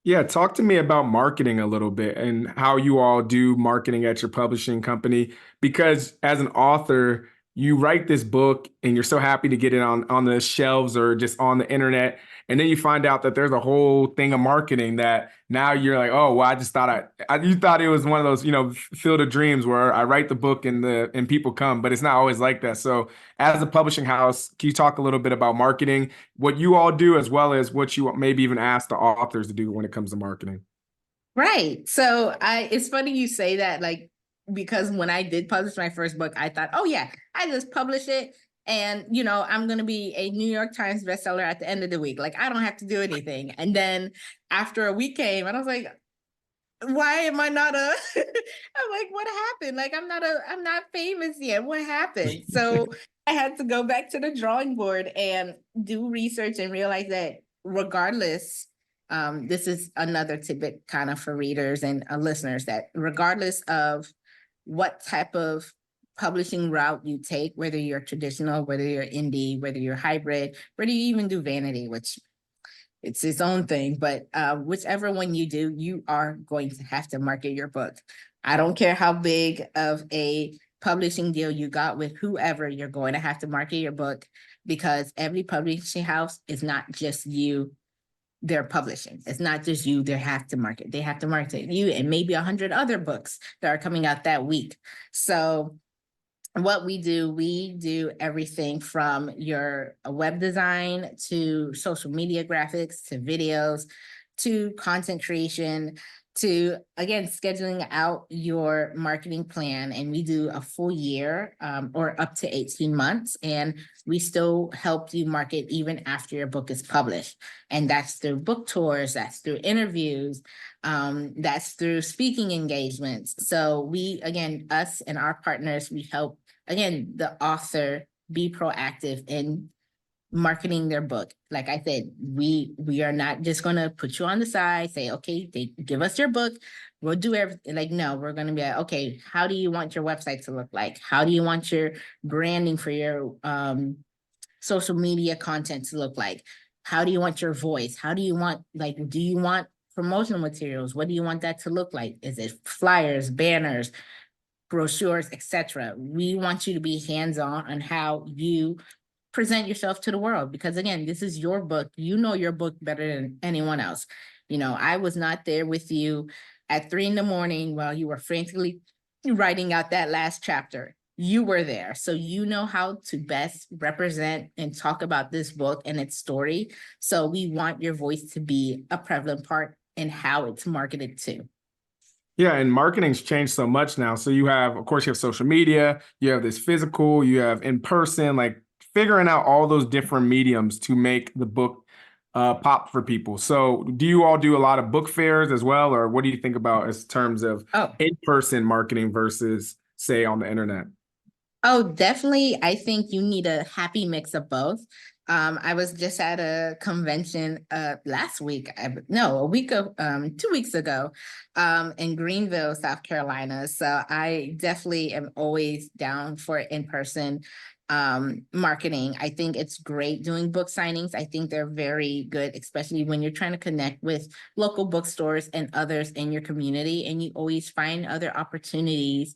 Yeah, talk to me about marketing a little bit and how you all do marketing at your publishing company. Because as an author, you write this book and you're so happy to get it on the shelves or just on the internet. And then you find out that there's a whole thing of marketing that now you're like, oh, well, I just thought you thought it was one of those, field of dreams where I write the book and people come, but it's not always like that. So as a publishing house, can you talk a little bit about marketing, what you all do, as well as what you maybe even ask the authors to do when it comes to marketing? Right. So it's funny you say that, like, because when I did publish my first book, I thought, oh yeah, I just publish it and I'm gonna be a New York Times bestseller at the end of the week. Like I don't have to do anything. And then after a week came, and I was like, why am I not a I'm like, what happened? Like I'm not famous yet. What happened? So I had to go back to the drawing board and do research and realize that regardless, this is another tidbit kind of for readers and listeners, that regardless of what type of publishing route you take, whether you're traditional, whether you're indie, whether you're hybrid, whether you even do vanity, which it's its own thing, but whichever one you do, you are going to have to market your book. I don't care how big of a publishing deal you got with whoever, you're going to have to market your book, because every publishing house is not just you they're publishing. It's not just you they have to market. They have to market you and maybe 100 other books that are coming out that week. So what we do everything from your web design to social media graphics to videos to content creation to, again, scheduling out your marketing plan. And we do a full year, or up to 18 months. And we still help you market even after your book is published. And that's through book tours, that's through interviews, that's through speaking engagements. So we, again, us and our partners, we help, again, the author be proactive in marketing their book. Like I said, we are not just going to put you on the side, say, okay, they give us your book, we'll do everything. Like, no, we're going to be like, okay, how do you want your website to look like? How do you want your branding for your social media content to look like? How do you want your voice? How do you want, like, do you want promotional materials? What do you want that to look like? Is it flyers, banners, brochures, etc.? We want you to be hands-on on how you present yourself to the world, because again, this is your book. You know your book better than anyone else. I was not there with you at 3 in the morning while you were frantically writing out that last chapter. You were there, so you know how to best represent and talk about this book and its story. So we want your voice to be a prevalent part in how it's marketed too. Yeah, and marketing's changed so much now. So you have, of course, you have social media, you have this physical, you have in person, like figuring out all those different mediums to make the book pop for people. So do you all do a lot of book fairs as well, or what do you think about as terms of Oh, in-person marketing versus, say, on the internet? Oh, definitely. I think you need a happy mix of both. I was just at a convention last week, no, a week of 2 weeks ago, in Greenville, South Carolina. So I definitely am always down for in-person marketing. I think it's great doing book signings. I think they're very good, especially when you're trying to connect with local bookstores and others in your community, and you always find other opportunities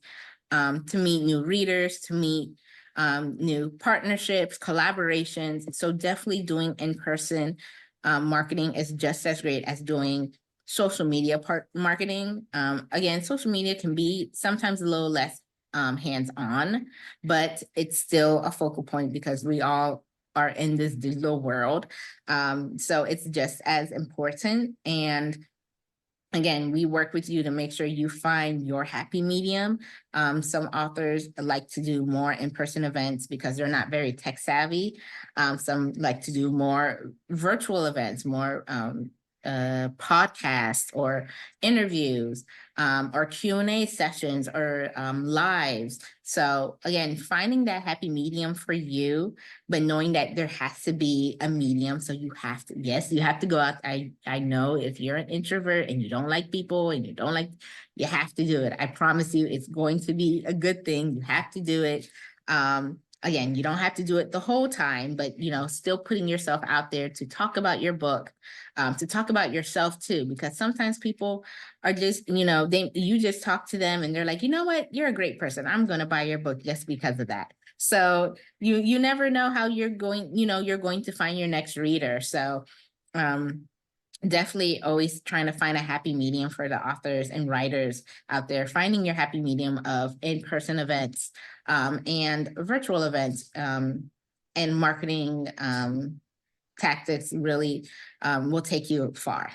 to meet new readers, to meet new partnerships, collaborations. So definitely doing in-person marketing is just as great as doing social media marketing. Again, social media can be sometimes a little less hands-on, but it's still a focal point because we all are in this digital world. So it's just as important. And again, we work with you to make sure you find your happy medium. Some authors like to do more in-person events because they're not very tech savvy. Some like to do more virtual events, more podcasts or interviews, or Q&A sessions or lives. So again, finding that happy medium for you, but knowing that there has to be a medium. So you have to, yes, you have to go out. I know if you're an introvert and you don't like people and you have to do it. I promise you, it's going to be a good thing. You have to do it. again, you don't have to do it the whole time, but you know, still putting yourself out there to talk about your book, to talk about yourself too, because sometimes people are just, you know, you just talk to them and they're like, you know what, you're a great person. I'm going to buy your book just because of that. So you never know how you're going, you know, you're going to find your next reader. So definitely always trying to find a happy medium for the authors and writers out there, finding your happy medium of in-person events and virtual events, and marketing tactics really will take you far.